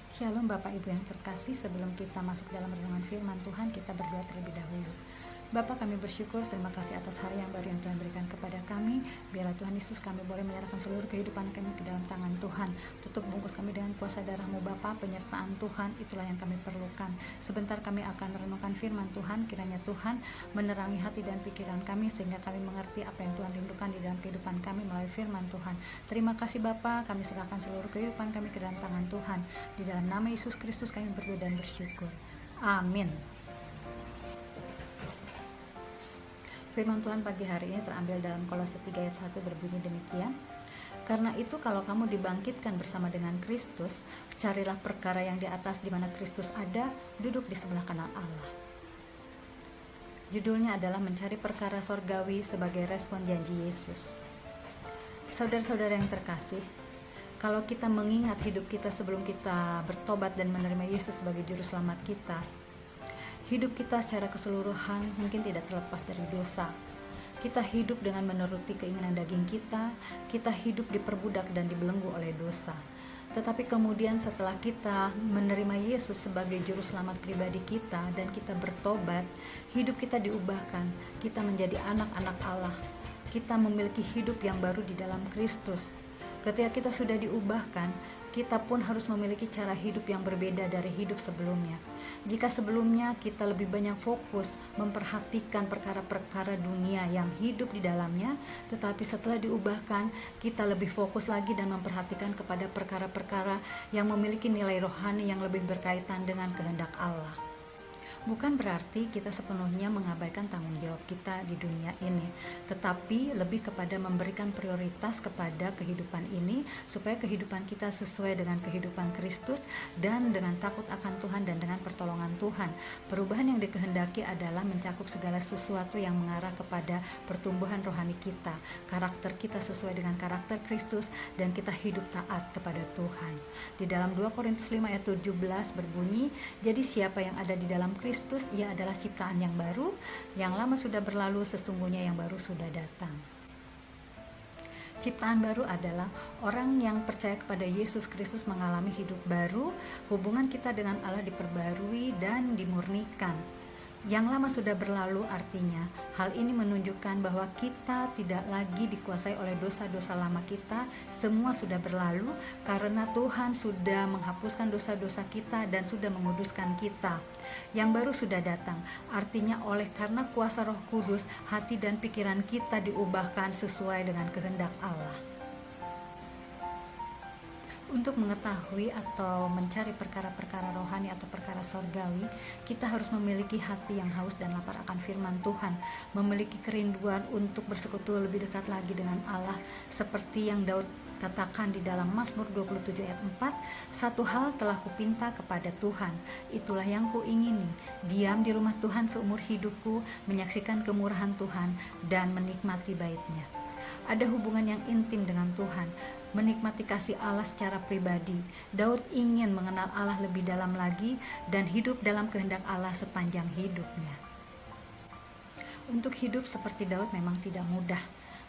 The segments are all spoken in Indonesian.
Shalom Bapak Ibu yang terkasih, sebelum kita masuk dalam renungan firman Tuhan, kita berdoa terlebih dahulu. Bapa, kami bersyukur, terima kasih atas hari yang baru yang Tuhan berikan kepada kami. Biarlah Tuhan Yesus kami boleh menyerahkan seluruh kehidupan kami ke dalam tangan Tuhan. Tutup bungkus kami dengan kuasa darah-Mu Bapa, penyertaan Tuhan, itulah yang kami perlukan. Sebentar kami akan merenungkan firman Tuhan, kiranya Tuhan menerangi hati dan pikiran kami, sehingga kami mengerti apa yang Tuhan rindukan di dalam kehidupan kami melalui firman Tuhan. Terima kasih Bapa, kami serahkan seluruh kehidupan kami ke dalam tangan Tuhan. Di dalam nama Yesus Kristus kami berdoa dan bersyukur. Amin. Firman Tuhan pagi hari ini terambil dalam Kolose 3 ayat 1 berbunyi demikian. Karena itu kalau kamu dibangkitkan bersama dengan Kristus, carilah perkara yang di atas di mana Kristus ada, duduk di sebelah kanan Allah. Judulnya adalah mencari perkara sorgawi sebagai respon janji Yesus. Saudara-saudara yang terkasih, kalau kita mengingat hidup kita sebelum kita bertobat dan menerima Yesus sebagai juru selamat kita, hidup kita secara keseluruhan mungkin tidak terlepas dari dosa. Kita hidup dengan menuruti keinginan daging kita hidup diperbudak dan dibelenggu oleh dosa. Tetapi kemudian setelah kita menerima Yesus sebagai juru selamat pribadi kita dan kita bertobat, hidup kita diubahkan, kita menjadi anak-anak Allah. Kita memiliki hidup yang baru di dalam Kristus. Ketika kita sudah diubahkan, kita pun harus memiliki cara hidup yang berbeda dari hidup sebelumnya. Jika sebelumnya kita lebih banyak fokus memperhatikan perkara-perkara dunia yang hidup di dalamnya, tetapi setelah diubahkan, kita lebih fokus lagi dan memperhatikan kepada perkara-perkara yang memiliki nilai rohani yang lebih berkaitan dengan kehendak Allah. Bukan berarti kita sepenuhnya mengabaikan tanggung jawab kita di dunia ini, tetapi lebih kepada memberikan prioritas kepada kehidupan ini supaya kehidupan kita sesuai dengan kehidupan Kristus dan dengan takut akan Tuhan dan dengan pertolongan Tuhan. Perubahan yang dikehendaki adalah mencakup segala sesuatu yang mengarah kepada pertumbuhan rohani kita, karakter kita sesuai dengan karakter Kristus, dan kita hidup taat kepada Tuhan. Di dalam 2 Korintus 5 ayat 17 berbunyi, jadi siapa yang ada di dalam Kristus, ia adalah ciptaan yang baru, yang lama sudah berlalu, sesungguhnya yang baru sudah datang. Ciptaan baru adalah orang yang percaya kepada Yesus Kristus mengalami hidup baru, hubungan kita dengan Allah diperbarui dan dimurnikan. Yang lama sudah berlalu artinya hal ini menunjukkan bahwa kita tidak lagi dikuasai oleh dosa-dosa lama kita. Semua sudah berlalu karena Tuhan sudah menghapuskan dosa-dosa kita dan sudah menguduskan kita. Yang baru sudah datang, artinya oleh karena kuasa Roh Kudus, hati dan pikiran kita diubahkan sesuai dengan kehendak Allah. Untuk mengetahui atau mencari perkara-perkara rohani atau perkara sorgawi, kita harus memiliki hati yang haus dan lapar akan firman Tuhan, memiliki kerinduan untuk bersekutu lebih dekat lagi dengan Allah, seperti yang Daud katakan di dalam Mazmur 27 ayat 4, satu hal telah kupinta kepada Tuhan, itulah yang kuingini, diam di rumah Tuhan seumur hidupku, menyaksikan kemurahan Tuhan dan menikmati bait-Nya. Ada hubungan yang intim dengan Tuhan, menikmati kasih Allah secara pribadi. Daud ingin mengenal Allah lebih dalam lagi dan hidup dalam kehendak Allah sepanjang hidupnya. Untuk hidup seperti Daud memang tidak mudah.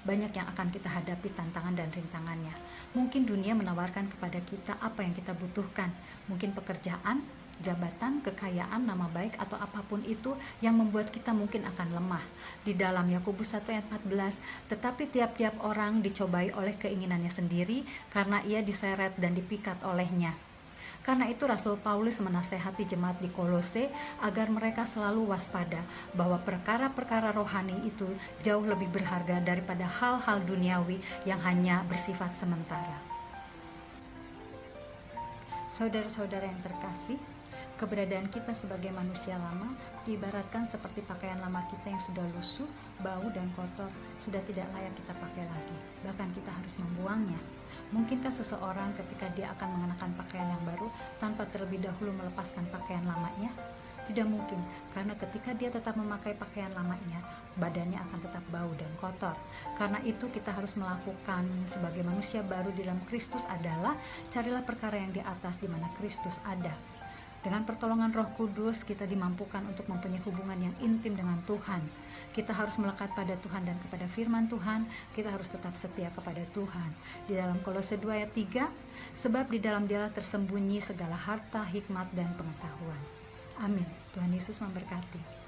Banyak yang akan kita hadapi tantangan dan rintangannya. Mungkin dunia menawarkan kepada kita apa yang kita butuhkan. Mungkin pekerjaan, jabatan, kekayaan, nama baik, atau apapun itu yang membuat kita mungkin akan lemah. Di dalam Yakobus 1 ayat 14, tetapi tiap-tiap orang dicobai oleh keinginannya sendiri karena ia diseret dan dipikat olehnya. Karena itu Rasul Paulus menasehati jemaat di Kolose agar mereka selalu waspada bahwa perkara-perkara rohani itu jauh lebih berharga daripada hal-hal duniawi yang hanya bersifat sementara. Saudara-saudara yang terkasih, keberadaan kita sebagai manusia lama diibaratkan seperti pakaian lama kita yang sudah lusuh, bau dan kotor, sudah tidak layak kita pakai lagi. Bahkan kita harus membuangnya. Mungkinkah seseorang ketika dia akan mengenakan pakaian yang baru tanpa terlebih dahulu melepaskan pakaian lamanya? Tidak mungkin, karena ketika dia tetap memakai pakaian lamanya, badannya akan tetap bau dan kotor. Karena itu kita harus melakukan sebagai manusia baru di dalam Kristus adalah carilah perkara yang di atas di mana Kristus ada. Dengan pertolongan Roh Kudus kita dimampukan untuk mempunyai hubungan yang intim dengan Tuhan. Kita harus melekat pada Tuhan dan kepada firman Tuhan. Kita harus tetap setia kepada Tuhan. Di dalam Kolose 2 ayat 3, sebab di dalam Dialah tersembunyi segala harta, hikmat, dan pengetahuan. Amin. Tuhan Yesus memberkati.